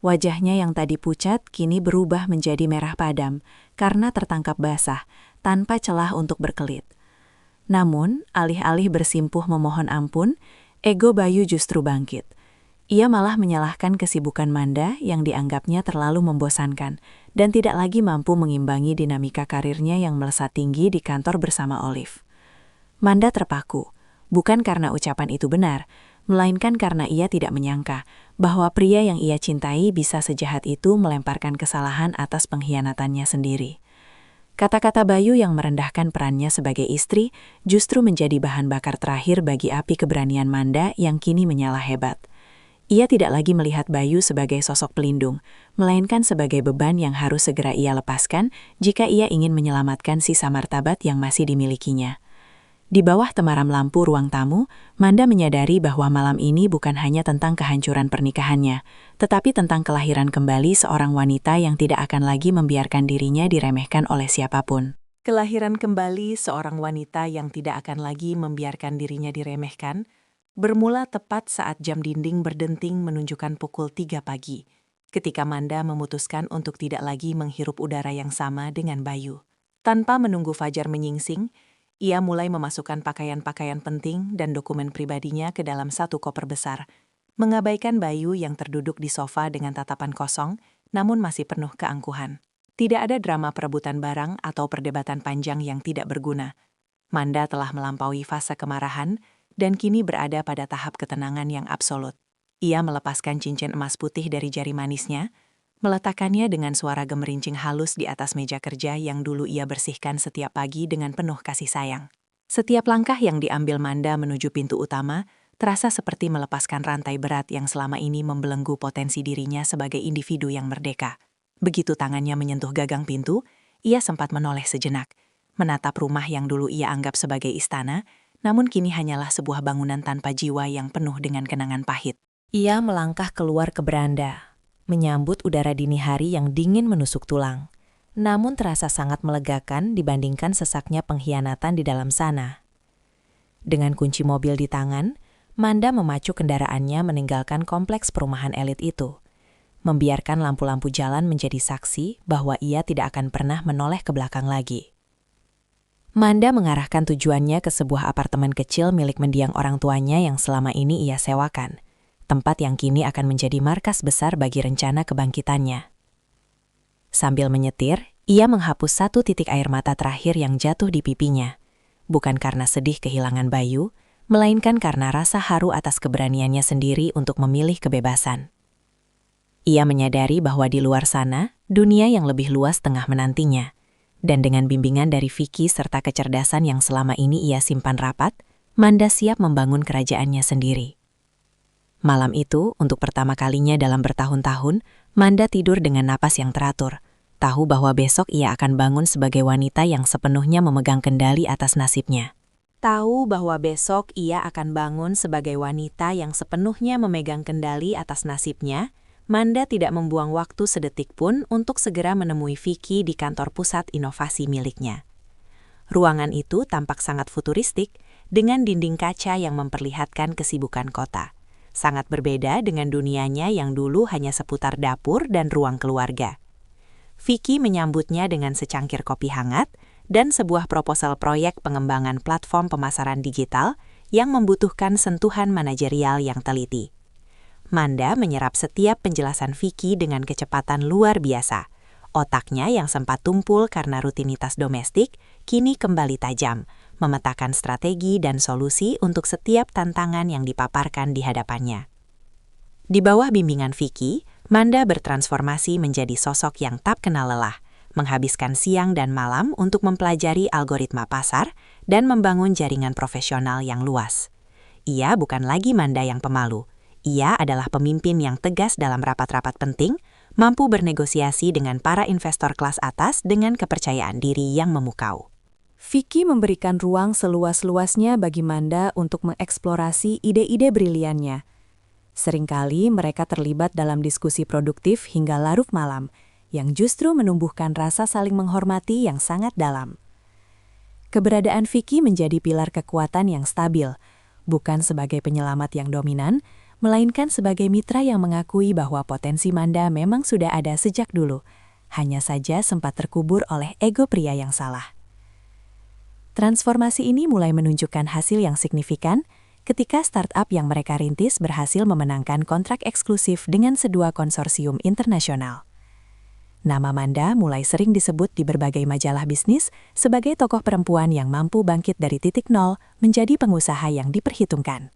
Wajahnya yang tadi pucat kini berubah menjadi merah padam karena tertangkap basah, tanpa celah untuk berkelit. Namun, alih-alih bersimpuh memohon ampun, ego Bayu justru bangkit. Ia malah menyalahkan kesibukan Manda yang dianggapnya terlalu membosankan dan tidak lagi mampu mengimbangi dinamika karirnya yang melesat tinggi di kantor bersama Olive. Manda terpaku, bukan karena ucapan itu benar, melainkan karena ia tidak menyangka bahwa pria yang ia cintai bisa sejahat itu melemparkan kesalahan atas pengkhianatannya sendiri. Kata-kata Bayu yang merendahkan perannya sebagai istri justru menjadi bahan bakar terakhir bagi api keberanian Manda yang kini menyala hebat. Ia tidak lagi melihat Bayu sebagai sosok pelindung, melainkan sebagai beban yang harus segera ia lepaskan jika ia ingin menyelamatkan sisa martabat yang masih dimilikinya. Di bawah temaram lampu ruang tamu, Manda menyadari bahwa malam ini bukan hanya tentang kehancuran pernikahannya, tetapi tentang kelahiran kembali seorang wanita yang tidak akan lagi membiarkan dirinya diremehkan oleh siapapun. Kelahiran kembali seorang wanita yang tidak akan lagi membiarkan dirinya diremehkan, bermula tepat saat jam dinding berdenting menunjukkan pukul 3 pagi, ketika Manda memutuskan untuk tidak lagi menghirup udara yang sama dengan Bayu. Tanpa menunggu fajar menyingsing, ia mulai memasukkan pakaian-pakaian penting dan dokumen pribadinya ke dalam satu koper besar, mengabaikan Bayu yang terduduk di sofa dengan tatapan kosong, namun masih penuh keangkuhan. Tidak ada drama perebutan barang atau perdebatan panjang yang tidak berguna. Manda telah melampaui fase kemarahan, dan kini berada pada tahap ketenangan yang absolut. Ia melepaskan cincin emas putih dari jari manisnya, meletakkannya dengan suara gemerincing halus di atas meja kerja yang dulu ia bersihkan setiap pagi dengan penuh kasih sayang. Setiap langkah yang diambil Manda menuju pintu utama terasa seperti melepaskan rantai berat yang selama ini membelenggu potensi dirinya sebagai individu yang merdeka. Begitu tangannya menyentuh gagang pintu, ia sempat menoleh sejenak, menatap rumah yang dulu ia anggap sebagai istana, namun kini hanyalah sebuah bangunan tanpa jiwa yang penuh dengan kenangan pahit. Ia melangkah keluar ke beranda, menyambut udara dini hari yang dingin menusuk tulang, namun terasa sangat melegakan dibandingkan sesaknya pengkhianatan di dalam sana. Dengan kunci mobil di tangan, Manda memacu kendaraannya meninggalkan kompleks perumahan elit itu, membiarkan lampu-lampu jalan menjadi saksi bahwa ia tidak akan pernah menoleh ke belakang lagi. Manda mengarahkan tujuannya ke sebuah apartemen kecil milik mendiang orang tuanya yang selama ini ia sewakan, tempat yang kini akan menjadi markas besar bagi rencana kebangkitannya. Sambil menyetir, ia menghapus satu titik air mata terakhir yang jatuh di pipinya, bukan karena sedih kehilangan Bayu, melainkan karena rasa haru atas keberaniannya sendiri untuk memilih kebebasan. Ia menyadari bahwa di luar sana, dunia yang lebih luas tengah menantinya. Dan dengan bimbingan dari Vicky serta kecerdasan yang selama ini ia simpan rapat, Manda siap membangun kerajaannya sendiri. Malam itu, untuk pertama kalinya dalam bertahun-tahun, Manda tidur dengan napas yang teratur, tahu bahwa besok ia akan bangun sebagai wanita yang sepenuhnya memegang kendali atas nasibnya. Tahu bahwa besok ia akan bangun sebagai wanita yang sepenuhnya memegang kendali atas nasibnya, Manda tidak membuang waktu sedetik pun untuk segera menemui Vicky di kantor pusat inovasi miliknya. Ruangan itu tampak sangat futuristik, dengan dinding kaca yang memperlihatkan kesibukan kota. Sangat berbeda dengan dunianya yang dulu hanya seputar dapur dan ruang keluarga. Vicky menyambutnya dengan secangkir kopi hangat dan sebuah proposal proyek pengembangan platform pemasaran digital yang membutuhkan sentuhan manajerial yang teliti. Manda menyerap setiap penjelasan Vicky dengan kecepatan luar biasa. Otaknya yang sempat tumpul karena rutinitas domestik, kini kembali tajam, memetakan strategi dan solusi untuk setiap tantangan yang dipaparkan di hadapannya. Di bawah bimbingan Vicky, Manda bertransformasi menjadi sosok yang tak kenal lelah, menghabiskan siang dan malam untuk mempelajari algoritma pasar dan membangun jaringan profesional yang luas. Ia bukan lagi Manda yang pemalu. Ia adalah pemimpin yang tegas dalam rapat-rapat penting, mampu bernegosiasi dengan para investor kelas atas dengan kepercayaan diri yang memukau. Vicky memberikan ruang seluas-luasnya bagi Manda untuk mengeksplorasi ide-ide briliannya. Seringkali mereka terlibat dalam diskusi produktif hingga larut malam, yang justru menumbuhkan rasa saling menghormati yang sangat dalam. Keberadaan Vicky menjadi pilar kekuatan yang stabil, bukan sebagai penyelamat yang dominan, melainkan sebagai mitra yang mengakui bahwa potensi Manda memang sudah ada sejak dulu, hanya saja sempat terkubur oleh ego pria yang salah. Transformasi ini mulai menunjukkan hasil yang signifikan ketika startup yang mereka rintis berhasil memenangkan kontrak eksklusif dengan sebuah konsorsium internasional. Nama Manda mulai sering disebut di berbagai majalah bisnis sebagai tokoh perempuan yang mampu bangkit dari titik nol menjadi pengusaha yang diperhitungkan.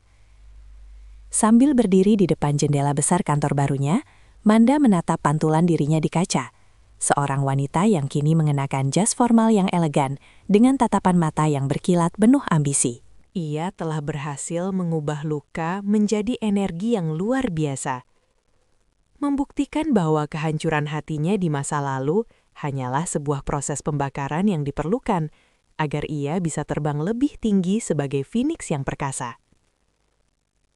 Sambil berdiri di depan jendela besar kantor barunya, Manda menatap pantulan dirinya di kaca. Seorang wanita yang kini mengenakan jas formal yang elegan dengan tatapan mata yang berkilat penuh ambisi. Ia telah berhasil mengubah luka menjadi energi yang luar biasa. Membuktikan bahwa kehancuran hatinya di masa lalu hanyalah sebuah proses pembakaran yang diperlukan agar ia bisa terbang lebih tinggi sebagai Phoenix yang perkasa.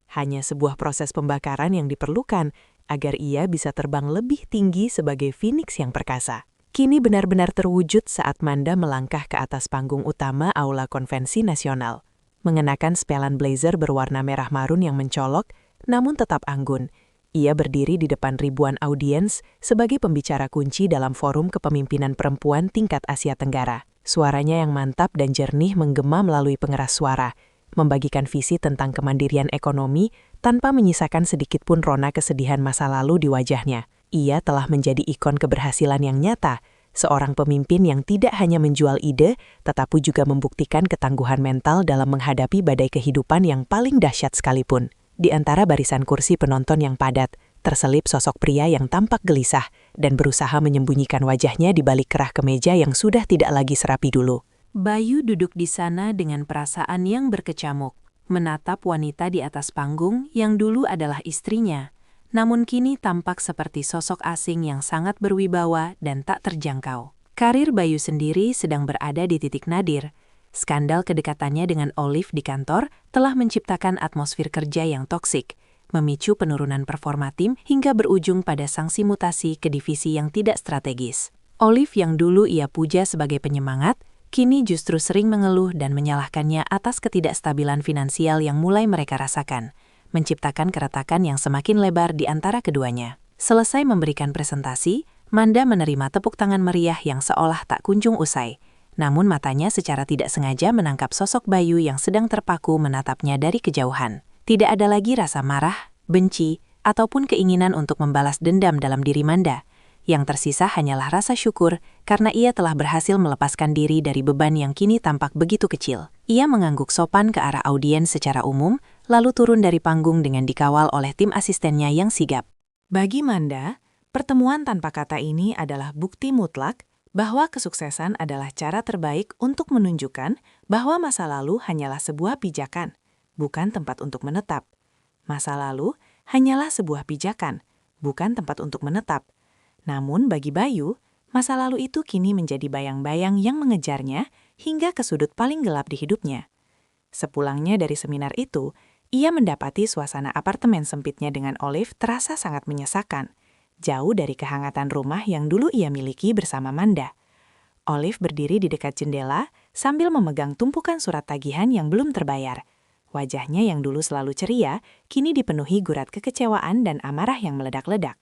Hanya sebuah proses pembakaran yang diperlukan agar ia bisa terbang lebih tinggi sebagai Phoenix yang perkasa. Kini benar-benar terwujud saat Manda melangkah ke atas panggung utama Aula Konvensi Nasional. Mengenakan setelan blazer berwarna merah marun yang mencolok, namun tetap anggun. Ia berdiri di depan ribuan audiens sebagai pembicara kunci dalam forum kepemimpinan perempuan tingkat Asia Tenggara. Suaranya yang mantap dan jernih menggema melalui pengeras suara, membagikan visi tentang kemandirian ekonomi tanpa menyisakan sedikit pun rona kesedihan masa lalu di wajahnya. Ia telah menjadi ikon keberhasilan yang nyata, seorang pemimpin yang tidak hanya menjual ide, tetapi juga membuktikan ketangguhan mental dalam menghadapi badai kehidupan yang paling dahsyat sekalipun. Di antara barisan kursi penonton yang padat, terselip sosok pria yang tampak gelisah dan berusaha menyembunyikan wajahnya di balik kerah kemeja yang sudah tidak lagi serapi dulu. Bayu duduk di sana dengan perasaan yang berkecamuk, menatap wanita di atas panggung yang dulu adalah istrinya, namun kini tampak seperti sosok asing yang sangat berwibawa dan tak terjangkau. Karir Bayu sendiri sedang berada di titik nadir. Skandal kedekatannya dengan Olive di kantor telah menciptakan atmosfer kerja yang toksik, memicu penurunan performa tim hingga berujung pada sanksi mutasi ke divisi yang tidak strategis. Olive yang dulu ia puja sebagai penyemangat, kini justru sering mengeluh dan menyalahkannya atas ketidakstabilan finansial yang mulai mereka rasakan, menciptakan keretakan yang semakin lebar di antara keduanya. Selesai memberikan presentasi, Manda menerima tepuk tangan meriah yang seolah tak kunjung usai. Namun matanya secara tidak sengaja menangkap sosok Bayu yang sedang terpaku menatapnya dari kejauhan. Tidak ada lagi rasa marah, benci, ataupun keinginan untuk membalas dendam dalam diri Manda. Yang tersisa hanyalah rasa syukur karena ia telah berhasil melepaskan diri dari beban yang kini tampak begitu kecil. Ia mengangguk sopan ke arah audiens secara umum, lalu turun dari panggung dengan dikawal oleh tim asistennya yang sigap. Bagi Manda, pertemuan tanpa kata ini adalah bukti mutlak bahwa kesuksesan adalah cara terbaik untuk menunjukkan bahwa masa lalu hanyalah sebuah pijakan, bukan tempat untuk menetap. Masa lalu hanyalah sebuah pijakan, bukan tempat untuk menetap. Namun bagi Bayu, masa lalu itu kini menjadi bayang-bayang yang mengejarnya hingga ke sudut paling gelap di hidupnya. Sepulangnya dari seminar itu, ia mendapati suasana apartemen sempitnya dengan Olive terasa sangat menyesakan, jauh dari kehangatan rumah yang dulu ia miliki bersama Manda. Olive berdiri di dekat jendela sambil memegang tumpukan surat tagihan yang belum terbayar. Wajahnya yang dulu selalu ceria, kini dipenuhi gurat kekecewaan dan amarah yang meledak-ledak.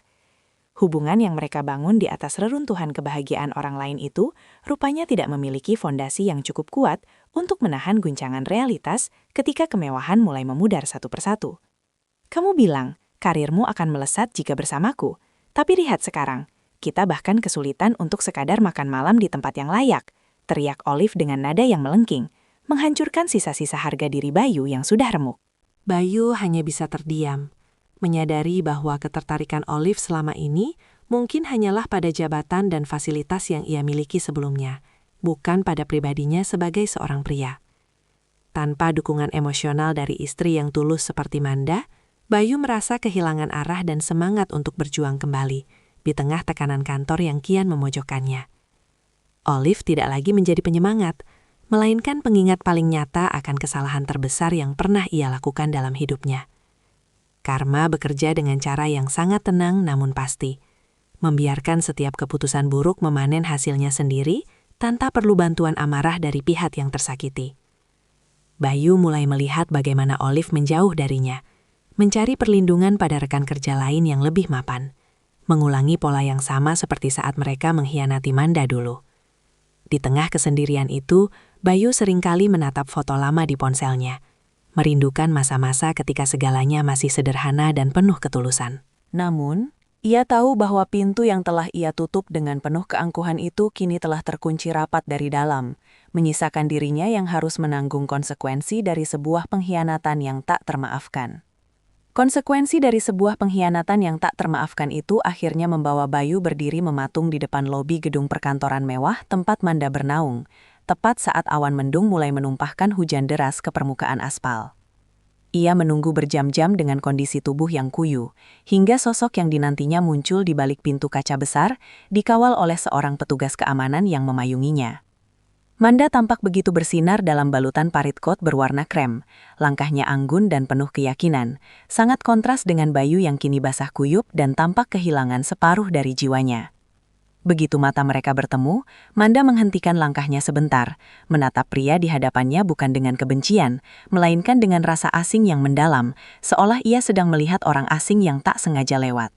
Hubungan yang mereka bangun di atas reruntuhan kebahagiaan orang lain itu rupanya tidak memiliki fondasi yang cukup kuat untuk menahan guncangan realitas ketika kemewahan mulai memudar satu persatu. Kamu bilang, karirmu akan melesat jika bersamaku. Tapi lihat sekarang, kita bahkan kesulitan untuk sekadar makan malam di tempat yang layak, teriak Olive dengan nada yang melengking, menghancurkan sisa-sisa harga diri Bayu yang sudah remuk. Bayu hanya bisa terdiam, menyadari bahwa ketertarikan Olive selama ini mungkin hanyalah pada jabatan dan fasilitas yang ia miliki sebelumnya, bukan pada pribadinya sebagai seorang pria. Tanpa dukungan emosional dari istri yang tulus seperti Manda, Bayu merasa kehilangan arah dan semangat untuk berjuang kembali di tengah tekanan kantor yang kian memojokkannya. Olive tidak lagi menjadi penyemangat, melainkan pengingat paling nyata akan kesalahan terbesar yang pernah ia lakukan dalam hidupnya. Karma bekerja dengan cara yang sangat tenang namun pasti, membiarkan setiap keputusan buruk memanen hasilnya sendiri tanpa perlu bantuan amarah dari pihak yang tersakiti. Bayu mulai melihat bagaimana Olive menjauh darinya, mencari perlindungan pada rekan kerja lain yang lebih mapan, mengulangi pola yang sama seperti saat mereka mengkhianati Manda dulu. Di tengah kesendirian itu, Bayu seringkali menatap foto lama di ponselnya, merindukan masa-masa ketika segalanya masih sederhana dan penuh ketulusan. Namun, ia tahu bahwa pintu yang telah ia tutup dengan penuh keangkuhan itu kini telah terkunci rapat dari dalam, menyisakan dirinya yang harus menanggung konsekuensi dari sebuah pengkhianatan yang tak termaafkan. Konsekuensi dari sebuah pengkhianatan yang tak termaafkan itu akhirnya membawa Bayu berdiri mematung di depan lobi gedung perkantoran mewah tempat Manda bernaung, tepat saat awan mendung mulai menumpahkan hujan deras ke permukaan aspal. Ia menunggu berjam-jam dengan kondisi tubuh yang kuyu, hingga sosok yang dinantinya muncul di balik pintu kaca besar, dikawal oleh seorang petugas keamanan yang memayunginya. Manda tampak begitu bersinar dalam balutan parit kot berwarna krem, langkahnya anggun dan penuh keyakinan, sangat kontras dengan Bayu yang kini basah kuyup dan tampak kehilangan separuh dari jiwanya. Begitu mata mereka bertemu, Manda menghentikan langkahnya sebentar, menatap pria di hadapannya bukan dengan kebencian, melainkan dengan rasa asing yang mendalam, seolah ia sedang melihat orang asing yang tak sengaja lewat.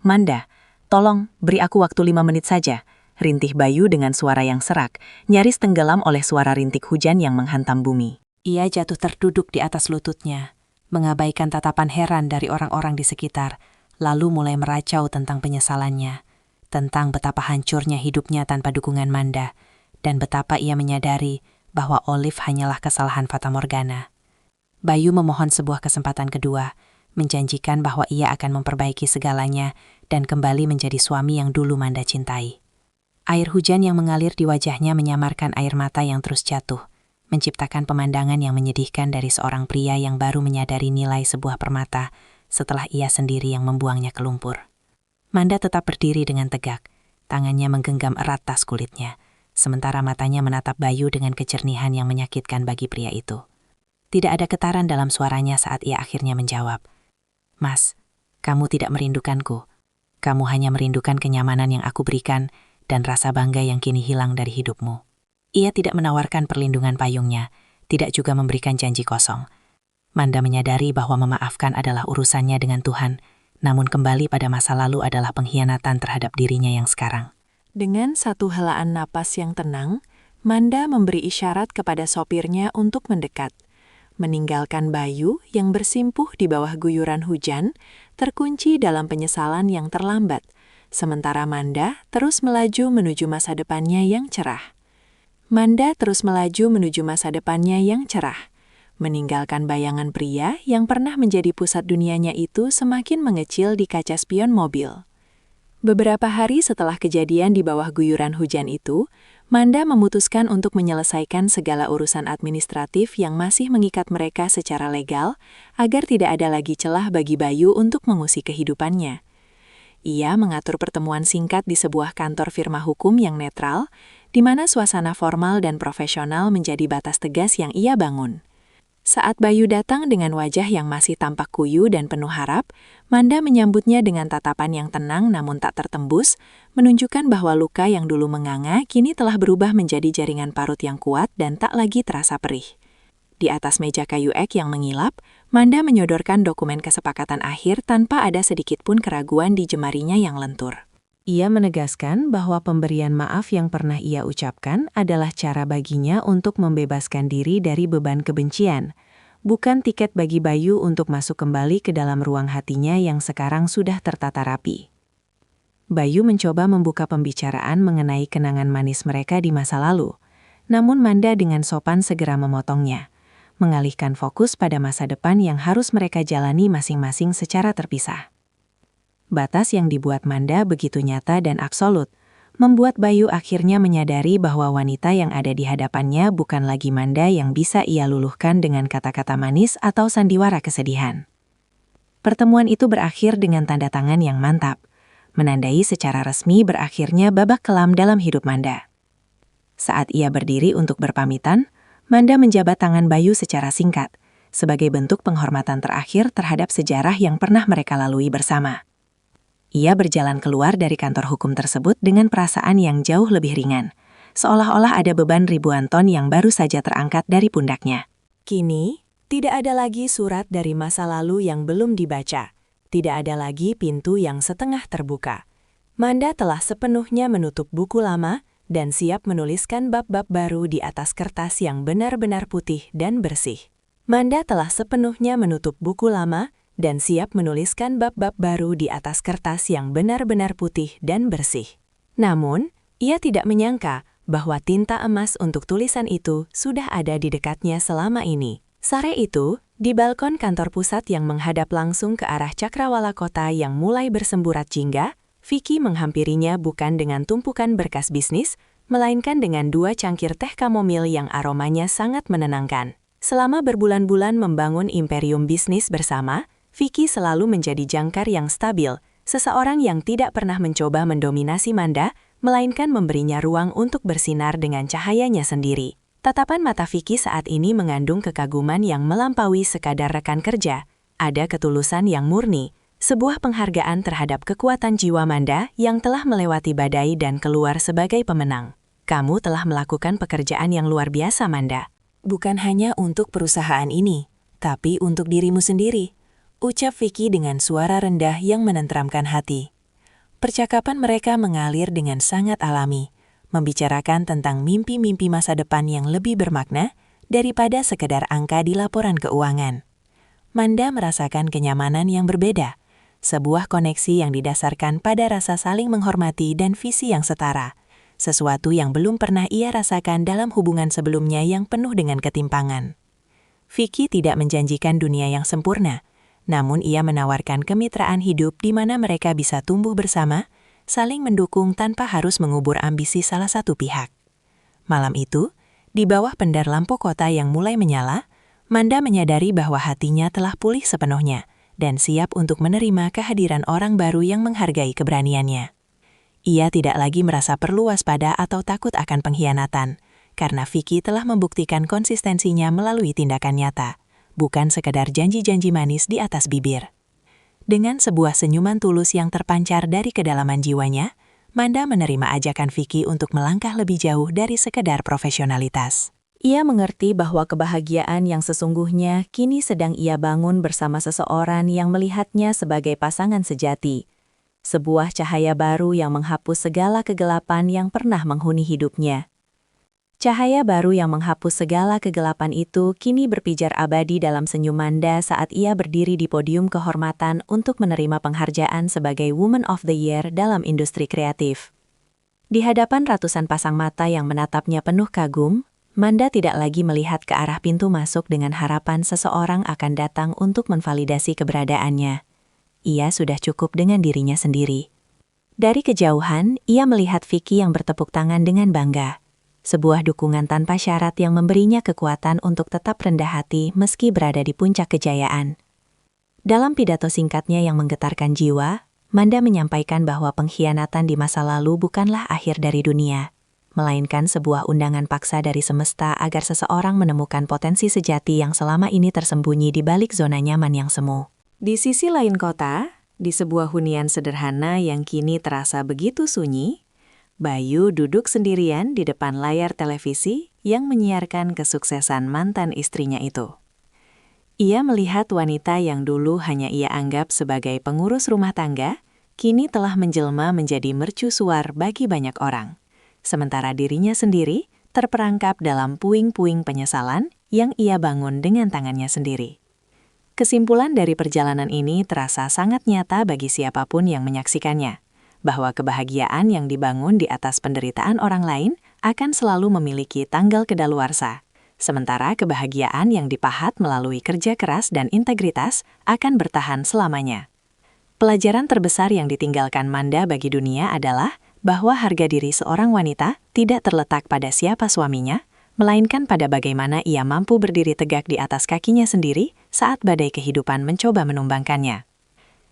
"Manda, tolong, beri aku waktu 5 menit saja," rintih Bayu dengan suara yang serak, nyaris tenggelam oleh suara rintik hujan yang menghantam bumi. Ia jatuh terduduk di atas lututnya, mengabaikan tatapan heran dari orang-orang di sekitar, lalu mulai meracau tentang penyesalannya, tentang betapa hancurnya hidupnya tanpa dukungan Manda, dan betapa ia menyadari bahwa Olive hanyalah kesalahan fatamorgana. Bayu memohon sebuah kesempatan kedua, menjanjikan bahwa ia akan memperbaiki segalanya dan kembali menjadi suami yang dulu Manda cintai. Air hujan yang mengalir di wajahnya menyamarkan air mata yang terus jatuh, menciptakan pemandangan yang menyedihkan dari seorang pria yang baru menyadari nilai sebuah permata setelah ia sendiri yang membuangnya ke lumpur. Manda tetap berdiri dengan tegak, Tangannya menggenggam erat tas kulitnya, sementara matanya menatap Bayu dengan kejernihan yang menyakitkan bagi pria itu. Tidak ada getaran dalam suaranya saat ia akhirnya menjawab, "Mas, kamu tidak merindukanku. Kamu hanya merindukan kenyamanan yang aku berikan dan rasa bangga yang kini hilang dari hidupmu." Ia tidak menawarkan perlindungan payungnya, tidak juga memberikan janji kosong. Manda menyadari bahwa memaafkan adalah urusannya dengan Tuhan, namun kembali pada masa lalu adalah pengkhianatan terhadap dirinya yang sekarang. Dengan satu helaan napas yang tenang, Manda memberi isyarat kepada sopirnya untuk mendekat. Meninggalkan Bayu yang bersimpuh di bawah guyuran hujan, terkunci dalam penyesalan yang terlambat, sementara Manda terus melaju menuju masa depannya yang cerah. Meninggalkan bayangan pria yang pernah menjadi pusat dunianya itu semakin mengecil di kaca spion mobil. Beberapa hari setelah kejadian di bawah guyuran hujan itu, Manda memutuskan untuk menyelesaikan segala urusan administratif yang masih mengikat mereka secara legal, agar tidak ada lagi celah bagi Bayu untuk mengusik kehidupannya. Ia mengatur pertemuan singkat di sebuah kantor firma hukum yang netral, di mana suasana formal dan profesional menjadi batas tegas yang ia bangun. Saat Bayu datang dengan wajah yang masih tampak kuyu dan penuh harap, Manda menyambutnya dengan tatapan yang tenang namun tak tertembus, menunjukkan bahwa luka yang dulu menganga kini telah berubah menjadi jaringan parut yang kuat dan tak lagi terasa perih. Di atas meja kayu ek yang mengilap, Manda menyodorkan dokumen kesepakatan akhir tanpa ada sedikit pun keraguan di jemarinya yang lentur. Ia menegaskan bahwa pemberian maaf yang pernah ia ucapkan adalah cara baginya untuk membebaskan diri dari beban kebencian, bukan tiket bagi Bayu untuk masuk kembali ke dalam ruang hatinya yang sekarang sudah tertata rapi. Bayu mencoba membuka pembicaraan mengenai kenangan manis mereka di masa lalu, namun Manda dengan sopan segera memotongnya, mengalihkan fokus pada masa depan yang harus mereka jalani masing-masing secara terpisah. Batas yang dibuat Manda begitu nyata dan absolut, membuat Bayu akhirnya menyadari bahwa wanita yang ada di hadapannya bukan lagi Manda yang bisa ia luluhkan dengan kata-kata manis atau sandiwara kesedihan. Pertemuan itu berakhir dengan tanda tangan yang mantap, menandai secara resmi berakhirnya babak kelam dalam hidup Manda. Saat ia berdiri untuk berpamitan, Manda menjabat tangan Bayu secara singkat, sebagai bentuk penghormatan terakhir terhadap sejarah yang pernah mereka lalui bersama. Ia berjalan keluar dari kantor hukum tersebut dengan perasaan yang jauh lebih ringan, seolah-olah ada beban ribuan ton yang baru saja terangkat dari pundaknya. Kini, tidak ada lagi surat dari masa lalu yang belum dibaca. Tidak ada lagi pintu yang setengah terbuka. Manda telah sepenuhnya menutup buku lama dan siap menuliskan bab-bab baru di atas kertas yang benar-benar putih dan bersih. Manda telah sepenuhnya menutup buku lama dan siap menuliskan bab-bab baru di atas kertas yang benar-benar putih dan bersih. Namun, ia tidak menyangka bahwa tinta emas untuk tulisan itu sudah ada di dekatnya selama ini. Sore itu, di balkon kantor pusat yang menghadap langsung ke arah cakrawala kota yang mulai bersemburat jingga, Vicky menghampirinya bukan dengan tumpukan berkas bisnis, melainkan dengan 2 cangkir teh kamomil yang aromanya sangat menenangkan. Selama berbulan-bulan membangun imperium bisnis bersama, Vicky selalu menjadi jangkar yang stabil, seseorang yang tidak pernah mencoba mendominasi Manda, melainkan memberinya ruang untuk bersinar dengan cahayanya sendiri. Tatapan mata Vicky saat ini mengandung kekaguman yang melampaui sekadar rekan kerja. Ada ketulusan yang murni, sebuah penghargaan terhadap kekuatan jiwa Manda yang telah melewati badai dan keluar sebagai pemenang. Kamu telah melakukan pekerjaan yang luar biasa, Manda. Bukan hanya untuk perusahaan ini, tapi untuk dirimu sendiri, ucap Vicky dengan suara rendah yang menenteramkan hati. Percakapan mereka mengalir dengan sangat alami, membicarakan tentang mimpi-mimpi masa depan yang lebih bermakna daripada sekedar angka di laporan keuangan. Manda merasakan kenyamanan yang berbeda, sebuah koneksi yang didasarkan pada rasa saling menghormati dan visi yang setara, sesuatu yang belum pernah ia rasakan dalam hubungan sebelumnya yang penuh dengan ketimpangan. Vicky tidak menjanjikan dunia yang sempurna, namun ia menawarkan kemitraan hidup di mana mereka bisa tumbuh bersama, saling mendukung tanpa harus mengubur ambisi salah satu pihak. Malam itu, di bawah pendar lampu kota yang mulai menyala, Manda menyadari bahwa hatinya telah pulih sepenuhnya dan siap untuk menerima kehadiran orang baru yang menghargai keberaniannya. Ia tidak lagi merasa perlu waspada atau takut akan pengkhianatan, karena Vicky telah membuktikan konsistensinya melalui tindakan nyata, bukan sekadar janji-janji manis di atas bibir. Dengan sebuah senyuman tulus yang terpancar dari kedalaman jiwanya, Manda menerima ajakan Vicky untuk melangkah lebih jauh dari sekedar profesionalitas. Ia mengerti bahwa kebahagiaan yang sesungguhnya kini sedang ia bangun bersama seseorang yang melihatnya sebagai pasangan sejati. Sebuah cahaya baru yang menghapus segala kegelapan yang pernah menghuni hidupnya. Cahaya baru yang menghapus segala kegelapan itu kini berpijar abadi dalam senyum Manda saat ia berdiri di podium kehormatan untuk menerima penghargaan sebagai Woman of the Year dalam industri kreatif. Di hadapan ratusan pasang mata yang menatapnya penuh kagum, Manda tidak lagi melihat ke arah pintu masuk dengan harapan seseorang akan datang untuk menvalidasi keberadaannya. Ia sudah cukup dengan dirinya sendiri. Dari kejauhan, ia melihat Vicky yang bertepuk tangan dengan bangga. Sebuah dukungan tanpa syarat yang memberinya kekuatan untuk tetap rendah hati meski berada di puncak kejayaan. Dalam pidato singkatnya yang menggetarkan jiwa, Manda menyampaikan bahwa pengkhianatan di masa lalu bukanlah akhir dari dunia, melainkan sebuah undangan paksa dari semesta agar seseorang menemukan potensi sejati yang selama ini tersembunyi di balik zona nyaman yang semu. Di sisi lain kota, di sebuah hunian sederhana yang kini terasa begitu sunyi, Bayu duduk sendirian di depan layar televisi yang menyiarkan kesuksesan mantan istrinya itu. Ia melihat wanita yang dulu hanya ia anggap sebagai pengurus rumah tangga, kini telah menjelma menjadi mercusuar bagi banyak orang. Sementara dirinya sendiri terperangkap dalam puing-puing penyesalan yang ia bangun dengan tangannya sendiri. Kesimpulan dari perjalanan ini terasa sangat nyata bagi siapapun yang menyaksikannya, bahwa kebahagiaan yang dibangun di atas penderitaan orang lain akan selalu memiliki tanggal kedaluarsa, sementara kebahagiaan yang dipahat melalui kerja keras dan integritas akan bertahan selamanya. Pelajaran terbesar yang ditinggalkan Manda bagi dunia adalah bahwa harga diri seorang wanita tidak terletak pada siapa suaminya, melainkan pada bagaimana ia mampu berdiri tegak di atas kakinya sendiri saat badai kehidupan mencoba menumbangkannya.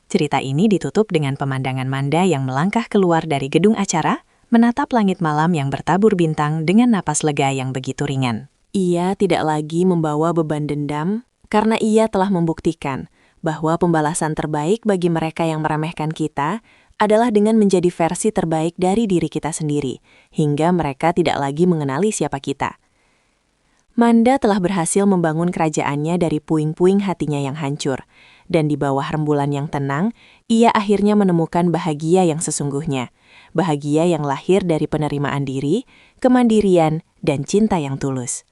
Cerita ini ditutup dengan pemandangan Manda yang melangkah keluar dari gedung acara, menatap langit malam yang bertabur bintang dengan napas lega yang begitu ringan. Ia tidak lagi membawa beban dendam, karena ia telah membuktikan bahwa pembalasan terbaik bagi mereka yang meremehkan kita adalah dengan menjadi versi terbaik dari diri kita sendiri, hingga mereka tidak lagi mengenali siapa kita. Manda telah berhasil membangun kerajaannya dari puing-puing hatinya yang hancur, dan di bawah rembulan yang tenang, ia akhirnya menemukan bahagia yang sesungguhnya. Bahagia yang lahir dari penerimaan diri, kemandirian, dan cinta yang tulus.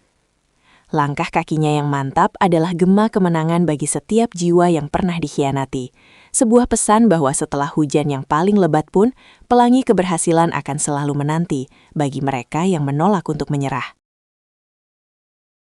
Langkah kakinya yang mantap adalah gema kemenangan bagi setiap jiwa yang pernah dikhianati. Sebuah pesan bahwa setelah hujan yang paling lebat pun, pelangi keberhasilan akan selalu menanti bagi mereka yang menolak untuk menyerah.